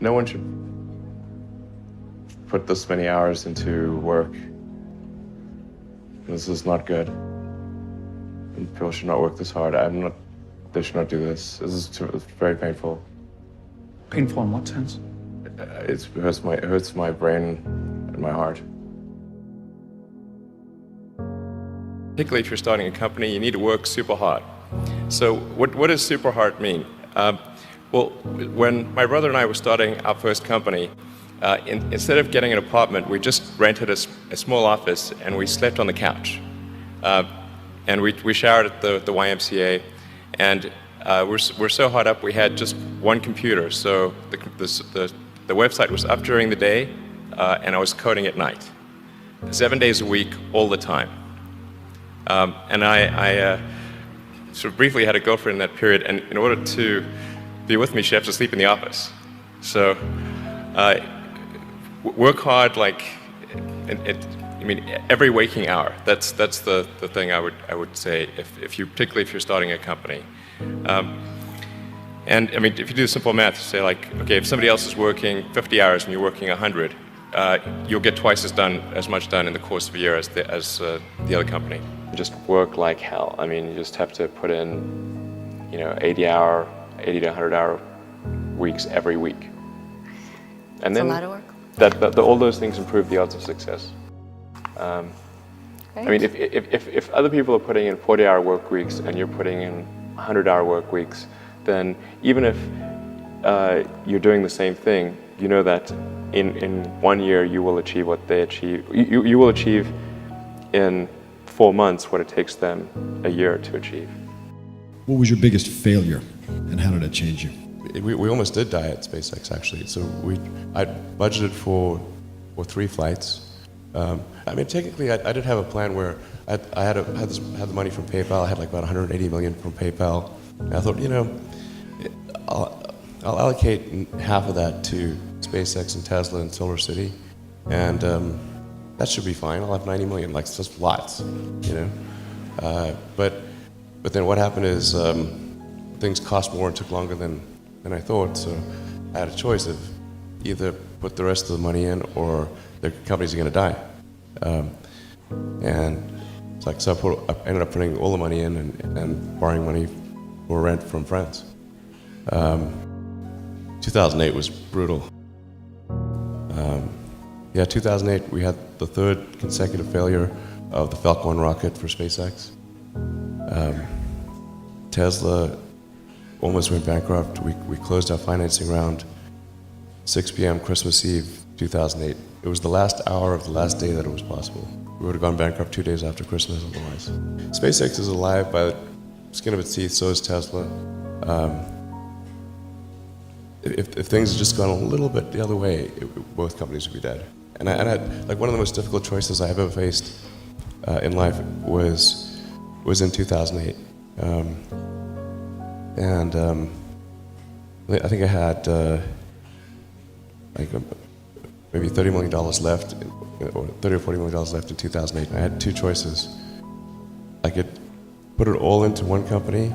No one should put this many hours into work. This is not good. And people should not work this hard. They should not do this. It's very painful. Painful in what sense? It hurts my brain and my heart. Particularly if you're starting a company, you need to work super hard. So what does super hard mean? Well, when my brother and I were starting our first company, instead of getting an apartment, we just rented a small office and we slept on the couch. And we showered at the YMCA, and we're so hot up we had just one computer. So the website was up during the day, and I was coding at night, 7 days a week, all the time. And I sort of briefly had a girlfriend in that period, and in order to be with me, she had to sleep in the office. So work hard, like, I mean, every waking hour. That's the thing I would say, particularly if you're starting a company. And I mean, if you do simple math, you say like, okay, if somebody else is working 50 hours and you're working 100, you'll get twice as much done in the course of a year as the other company. Just work like hell. I mean, you just have to put in, 80 to 100 hour weeks every week. And It's then a lot of work. all those things improve the odds of success. I mean, if other people are putting in 40-hour work weeks and you're putting in 100-hour work weeks, then even if you're doing the same thing, you know that in 1 year you will achieve what they achieve. You will achieve in 4 months what it takes them a year to achieve. What was your biggest failure, and how did it change you? We almost did die at SpaceX, actually. So I budgeted for 3 flights. I mean, technically, I did have a plan where I had the money from PayPal. I had like about 180 million from PayPal. And I thought, I'll allocate half of that to SpaceX and Tesla and Solar City, and that should be fine. I'll have 90 million. Like, it's just lots, But then what happened is things cost more and took longer than I thought. So I had a choice of either put the rest of the money in or the companies are going to die. And it's like, so I ended up putting all the money in and borrowing money for rent from friends. 2008 was brutal. 2008 we had the 3rd consecutive failure of the Falcon 1 rocket for SpaceX. Tesla almost went bankrupt. We closed our financing round 6 p.m. Christmas Eve 2008. It was the last hour of the last day that it was possible. We would have gone bankrupt 2 days after Christmas otherwise. SpaceX is alive by the skin of its teeth, so is Tesla. If things had just gone a little bit the other way, both companies would be dead. And I like, one of the most difficult choices I've ever faced in life was in 2008. I think I had maybe $30 million left, or $30 or $40 million left in 2008. And I had 2 choices. I could put it all into one company,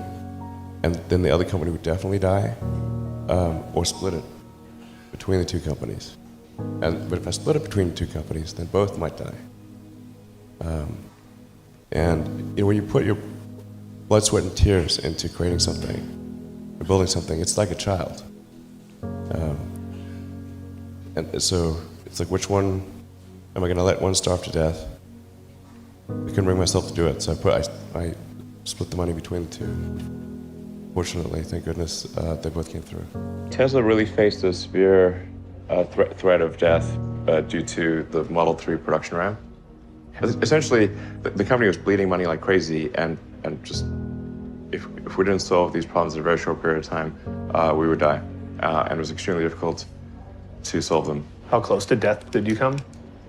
and then the other company would definitely die, or split it between the 2 companies. But if I split it between the 2 companies, then both might die. And when you put your blood, sweat, and tears into creating something, or building something, it's like a child. And so it's like, which one am I going to let one starve to death? I couldn't bring myself to do it, so I split the money between the 2. Fortunately, thank goodness, they both came through. Tesla really faced a severe threat of death due to the Model 3 production ramp. Essentially, the company was bleeding money like crazy, and just if we didn't solve these problems in a very short period of time, we would die. And it was extremely difficult to solve them. How close to death did you come?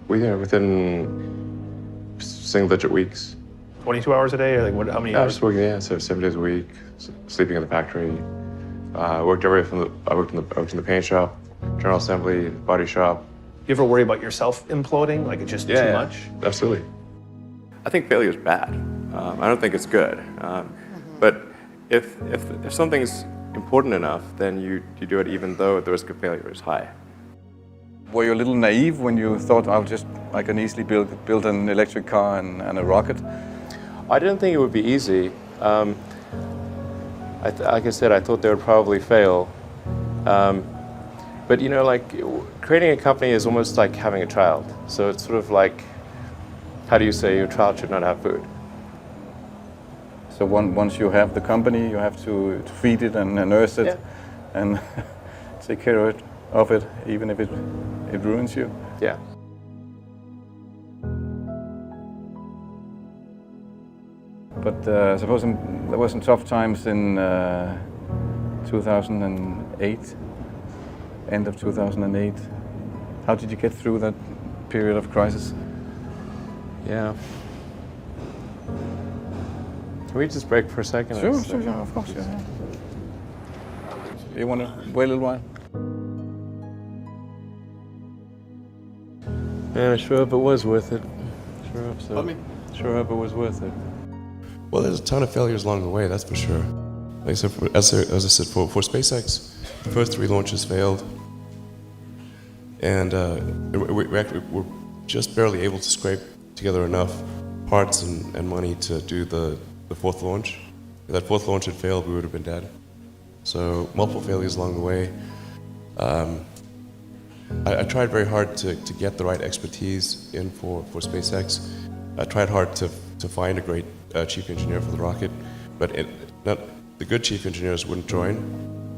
Within single-digit weeks. 22 hours a day, or like how many hours? Just working, so 7 days a week, sleeping in the factory. I worked in the paint shop, general assembly, body shop. You ever worry about yourself imploding? Like it's just too much? Absolutely. I think failure is bad. I don't think it's good. But if something's important enough, then you do it even though the risk of failure is high. Were you a little naive when you thought, I can easily build an electric car and a rocket? I didn't think it would be easy. Like I said, I thought they would probably fail. But like creating a company is almost like having a child. So it's sort of like, how do you say your child should not have food? So once you have the company, you have to feed it and nurse it, and take care of it, even if it ruins you. Yeah. But suppose there were some tough times in 2008, end of 2008. How did you get through that period of crisis? Yeah. Can we just break for a second? Sure, of course. Yeah. You want to wait a little while? Man, I sure hope it was worth it. Sure hope so. Pardon me? Sure hope it was worth it. Well, there's a ton of failures along the way, that's for sure. Like I said, as I said, for SpaceX, the first 3 launches failed. And we're just barely able to scrape together enough parts and money to do the 4th launch. If that 4th launch had failed, we would have been dead. So multiple failures along the way. I tried very hard to get the right expertise in for SpaceX. I tried hard to find a great chief engineer for the rocket, but the good chief engineers wouldn't join,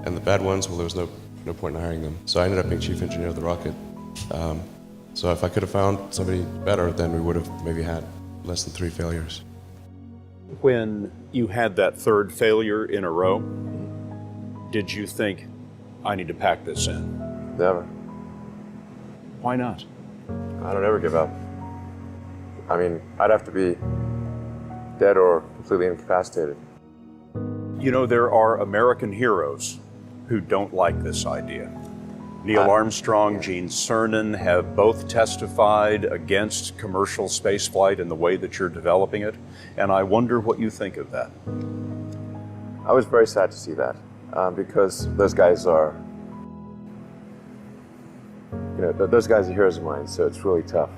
and the bad ones, well, there was no point in hiring them. So I ended up being chief engineer of the rocket. So if I could have found somebody better, then we would have maybe had less than 3 failures. When you had that 3rd failure in a row, did you think, I need to pack this in? Never. Why not? I don't ever give up. I mean, I'd have to be dead or completely incapacitated. You know, there are American heroes who don't like this idea. Neil Armstrong, Gene Cernan have both testified against commercial spaceflight and the way that you're developing it, and I wonder what you think of that. I was very sad to see that, because those guys are, those guys are heroes of mine, so it's really tough.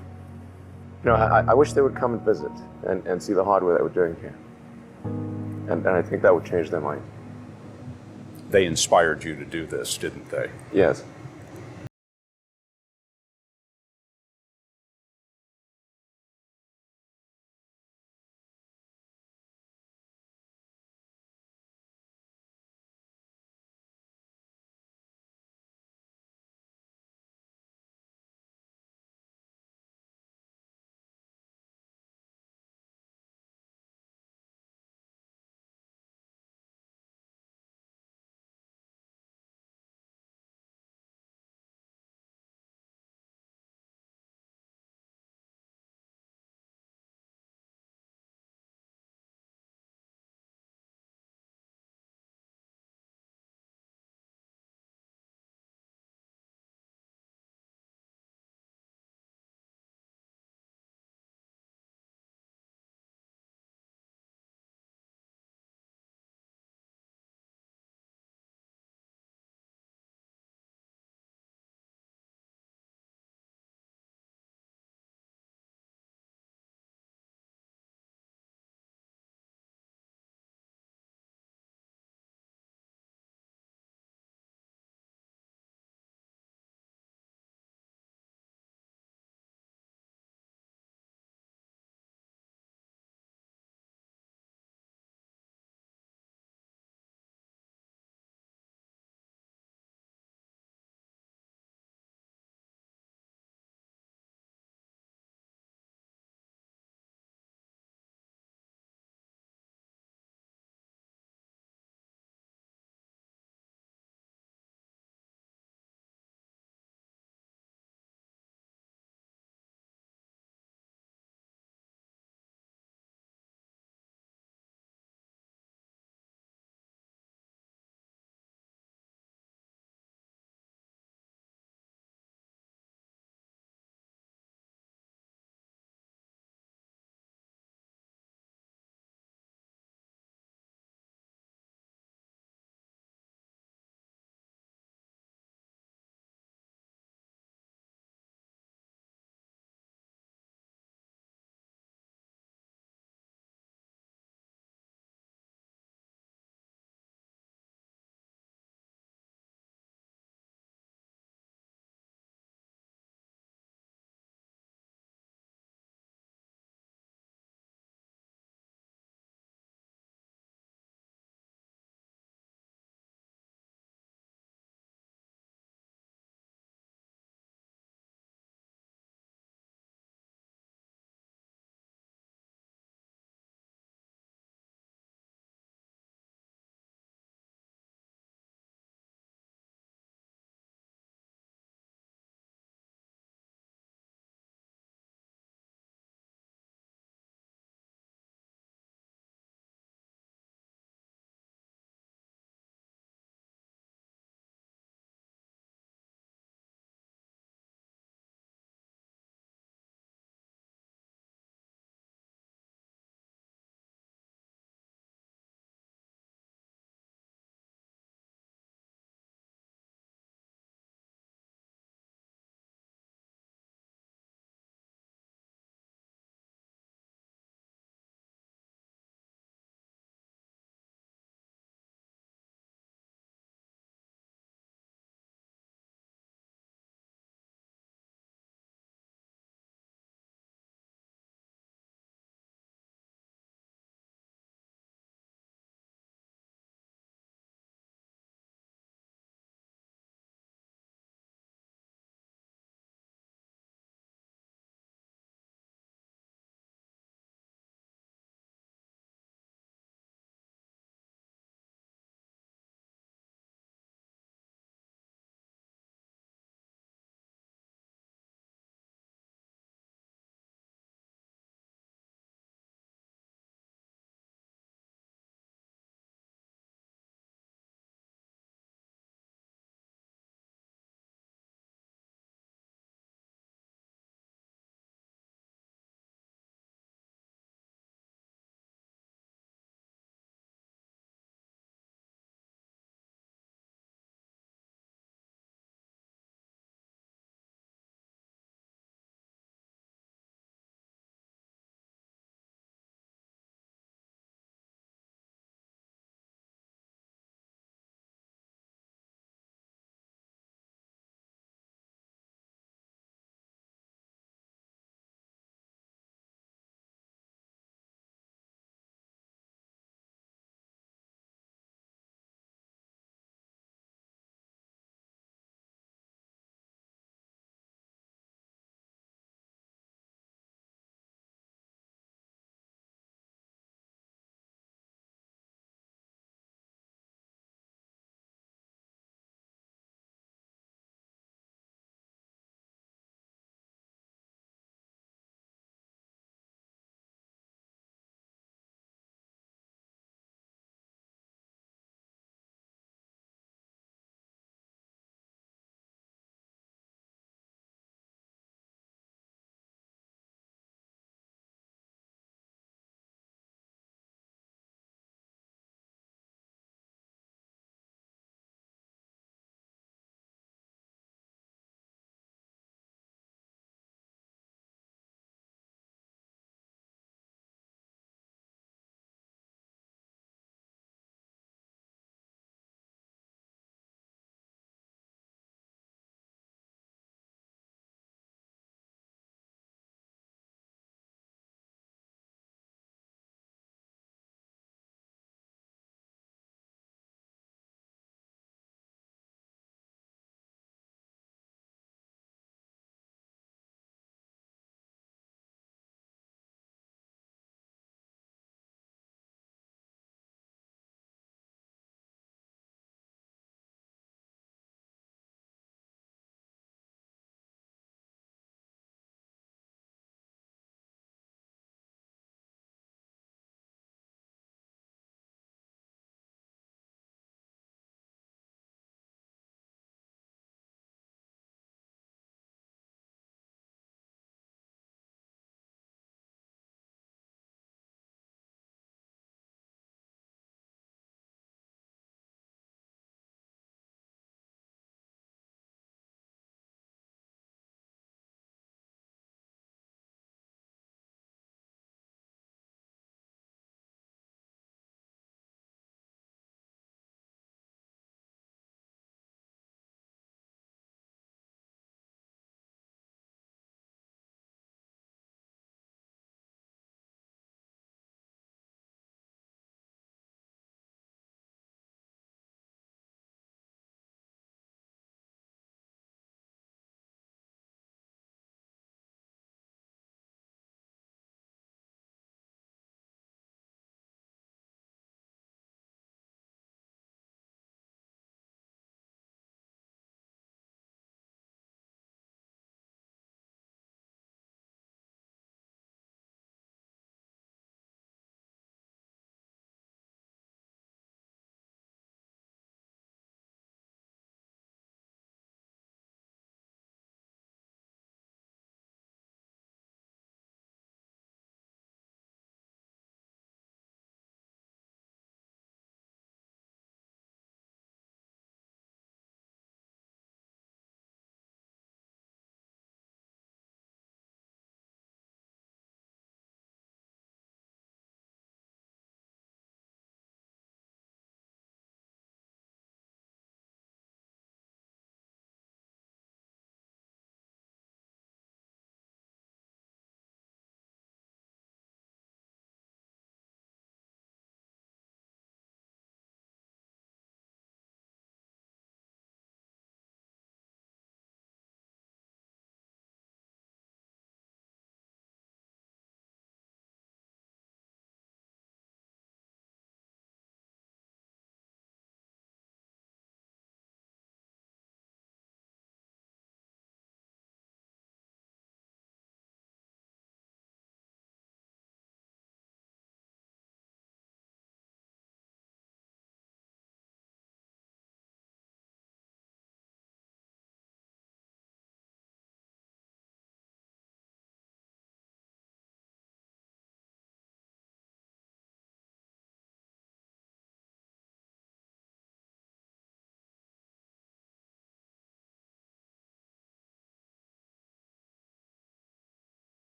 I wish they would come and visit and see the hardware that we're doing here. And I think that would change their mind. They inspired you to do this, didn't they? Yes.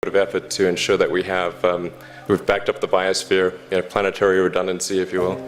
of effort to ensure that we've backed up the biosphere, planetary redundancy, if you will.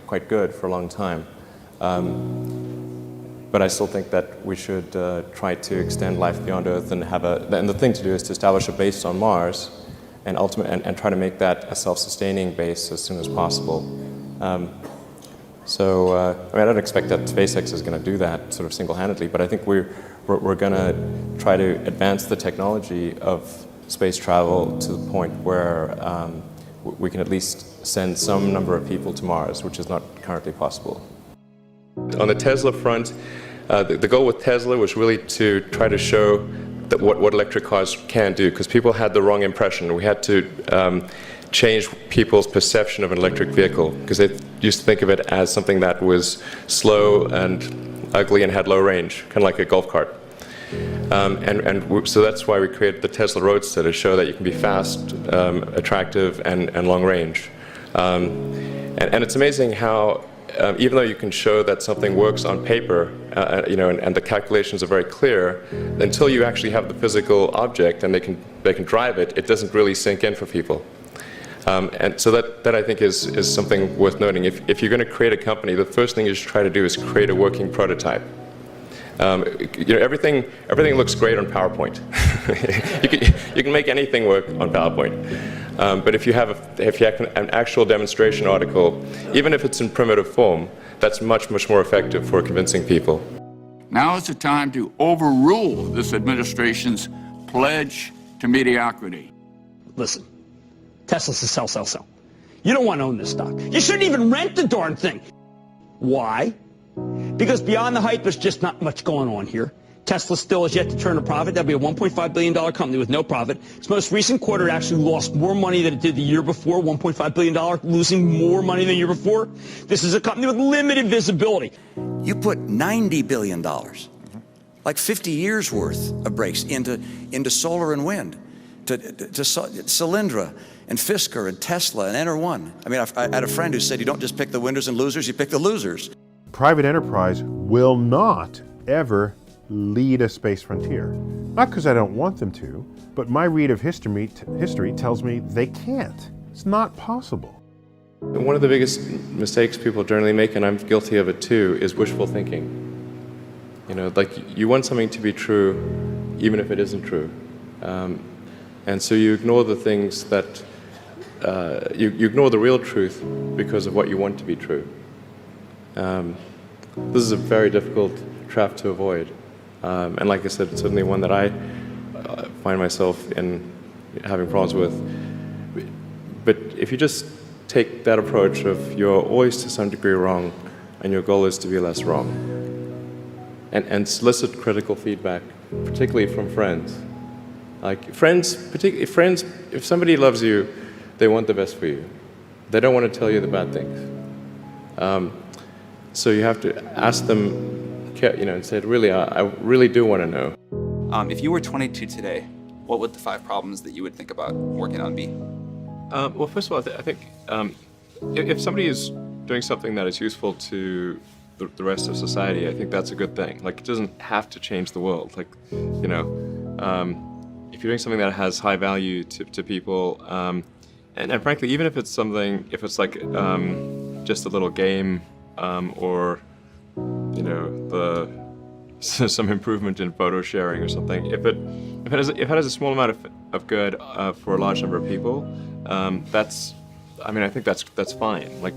Quite good for a long time. But I still think that we should try to extend life beyond Earth and and the thing to do is to establish a base on Mars and try to make that a self-sustaining base as soon as possible. I don't expect that SpaceX is going to do that sort of single-handedly, but I think we're going to try to advance the technology of space travel to the point where we can at least send some number of people to Mars, which is not currently possible. On the Tesla front, the goal with Tesla was really to try to show that what electric cars can do, because people had the wrong impression. We had to change people's perception of an electric vehicle, because they used to think of it as something that was slow and ugly and had low range, kind of like a golf cart. So that's why we created the Tesla Roadster, to show that you can be fast, attractive, and long range. And it's amazing how, even though you can show that something works on paper, and the calculations are very clear, until you actually have the physical object and they can drive it, it doesn't really sink in for people. And so that I think is something worth noting. If you're going to create a company, the first thing you should try to do is create a working prototype. Everything looks great on PowerPoint. you can make anything work on PowerPoint. But if you have an actual demonstration article, even if it's in primitive form, that's much more effective for convincing people. Now is the time to overrule this administration's pledge to mediocrity. Listen, Tesla's a sell. You don't want to own this stock. You shouldn't even rent the darn thing. Why? Because beyond the hype, there's just not much going on here. Tesla still has yet to turn a profit. That'll be a $1.5 billion company with no profit. Its most recent quarter actually lost more money than it did the year before, $1.5 billion, losing more money than the year before. This is a company with limited visibility. You put $90 billion, like 50 years worth of breaks into solar and wind, to Solyndra and Fisker and Tesla and Enter1. I mean, I had a friend who said you don't just pick the winners and losers, you pick the losers. Private enterprise will not ever lead a space frontier. Not because I don't want them to, but my read of history tells me they can't. It's not possible. One of the biggest mistakes people generally make, and I'm guilty of it too, is wishful thinking. Like you want something to be true, even if it isn't true. And so you ignore the things that, you ignore the real truth because of what you want to be true. This is a very difficult trap to avoid. And like I said, it's certainly one that I find myself in having problems with. But if you just take that approach of you're always to some degree wrong, and your goal is to be less wrong, and solicit critical feedback, particularly from friends. Like friends, if somebody loves you, they want the best for you. They don't want to tell you the bad things. So you have to ask them, and say, really, I really do want to know. If you were 22 today, what would the 5 problems that you would think about working on be? Well, first of all, I think if somebody is doing something that is useful to the rest of society, I think that's a good thing. Like, it doesn't have to change the world. Like, if you're doing something that has high value to people, and frankly, even if it's like just a little game, or some improvement in photo sharing or something. If it has a small amount of good for a large number of people, I think that's fine. Like,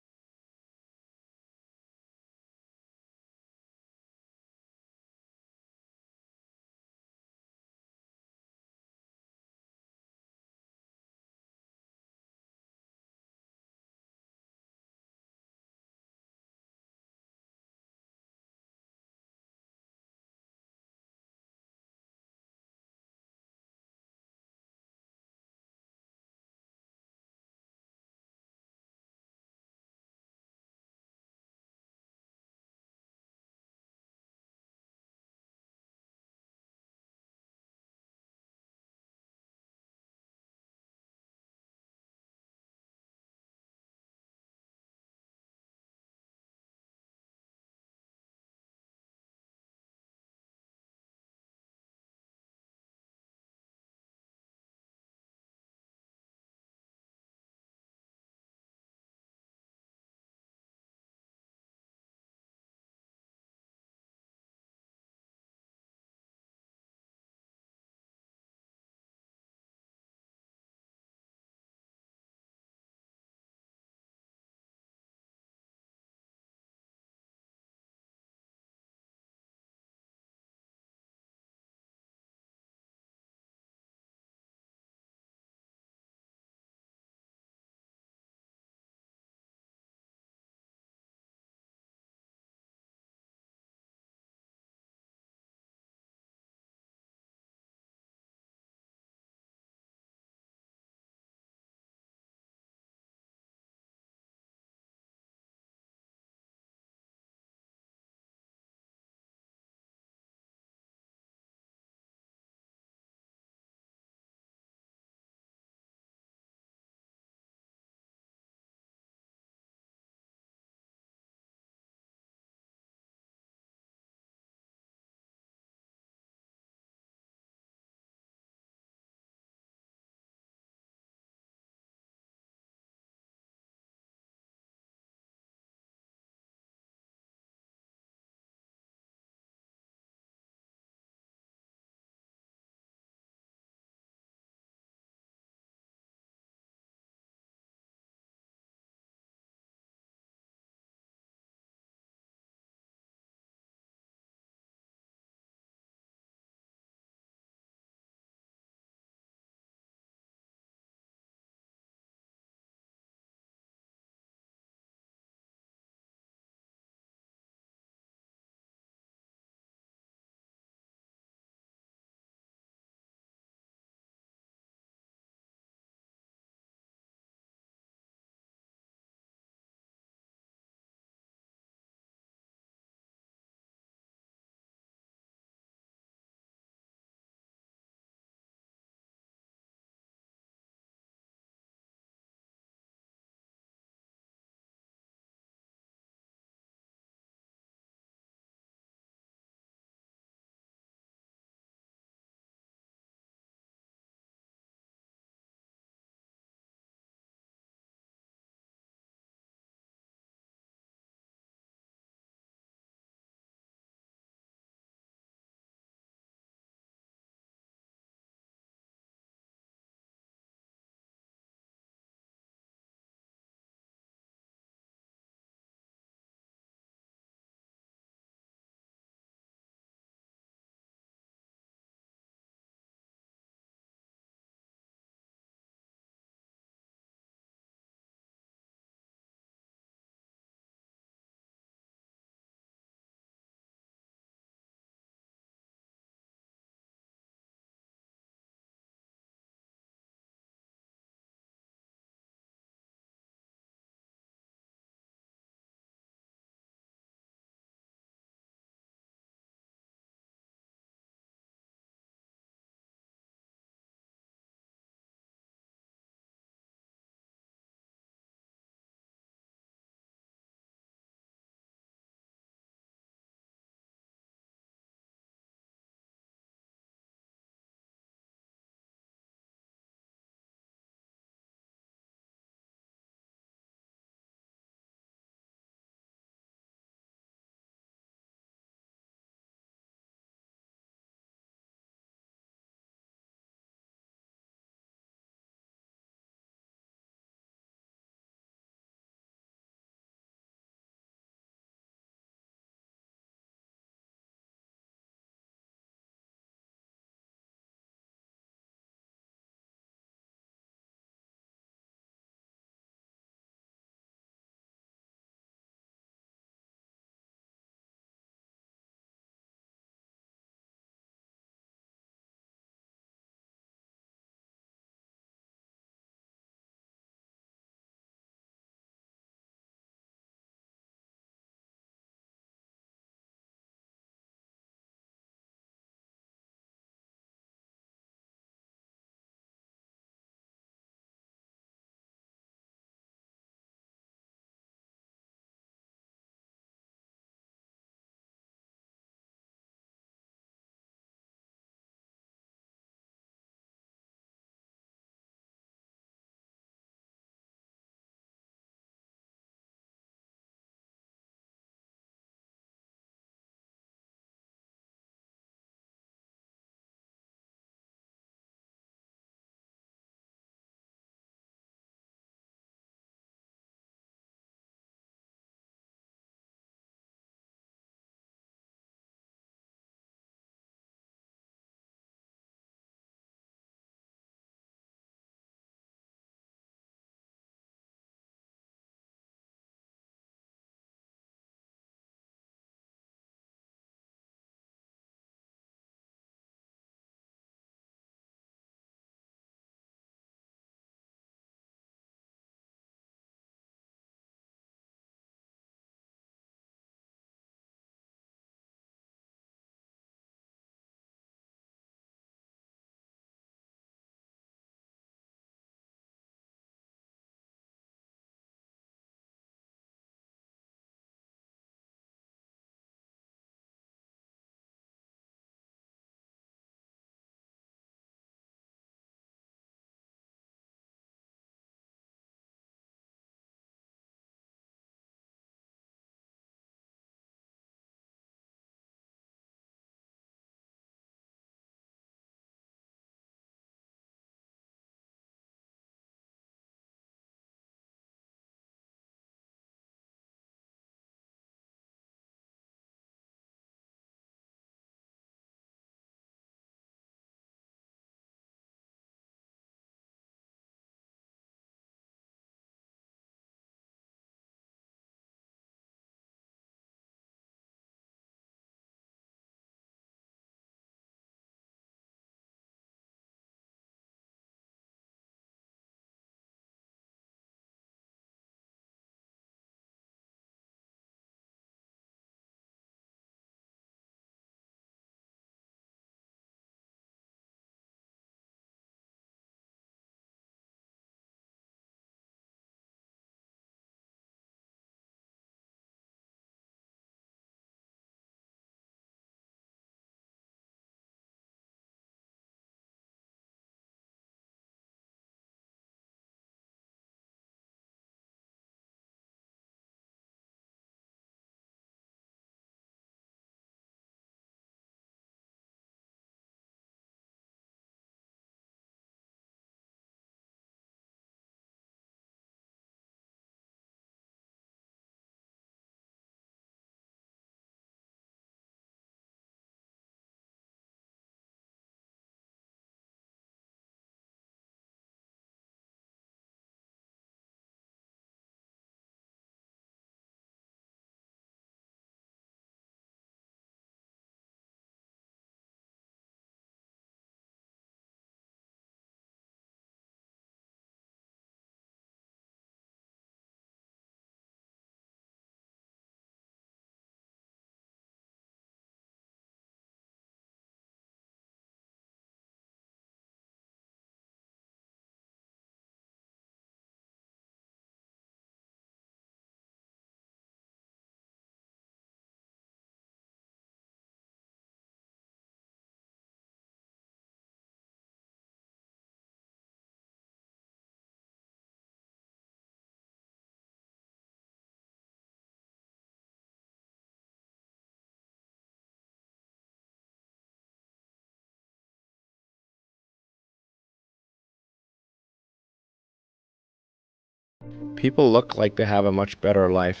People look like they have a much better life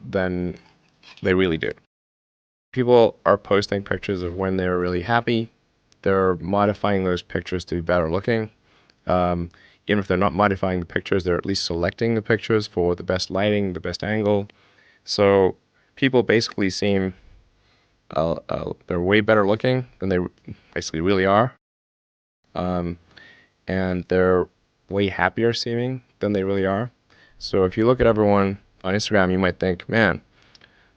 than they really do. People are posting pictures of when they're really happy. They're modifying those pictures to be better looking. Even if they're not modifying the pictures, they're at least selecting the pictures for the best lighting, the best angle. So people basically seem they're way better looking than they basically really are. And they're way happier seeming than they really are. So if you look at everyone on Instagram, you might think, man,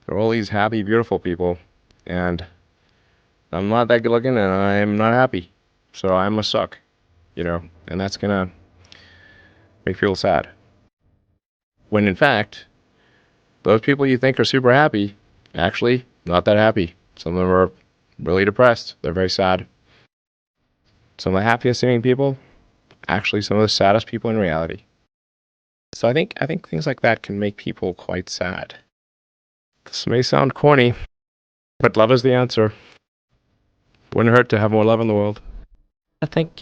there are all these happy, beautiful people, and I'm not that good looking, and I'm not happy. So I must suck, and that's gonna make people sad. When in fact, those people you think are super happy, actually not that happy. Some of them are really depressed. They're very sad. Some of the happiest seeming people, actually some of the saddest people in reality. So I think things like that can make people quite sad. This may sound corny, but love is the answer. Wouldn't hurt to have more love in the world. I think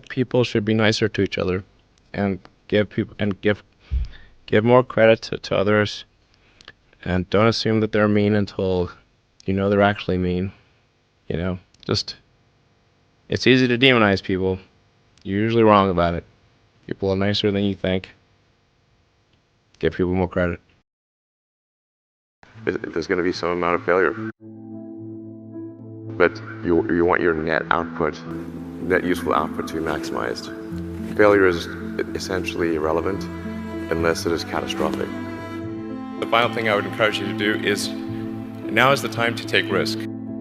people should be nicer to each other and give more credit to others, and don't assume that they're mean until they're actually mean. Just it's easy to demonize people. You're usually wrong about it. People are nicer than you think. Give people more credit. There's going to be some amount of failure, but you want your net useful output to be maximized. Failure is essentially irrelevant unless it is catastrophic. The final thing I would encourage you to do is, now is the time to take risk.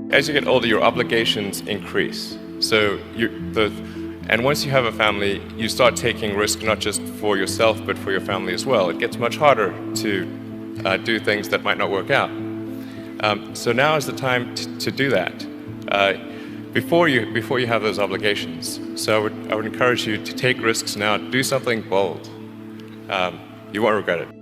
As you get older, your obligations increase. And once you have a family, you start taking risk not just for yourself, but for your family as well. It gets much harder to do things that might not work out. So now is the time to do that before you have those obligations. So I would encourage you to take risks now. Do something bold. You won't regret it.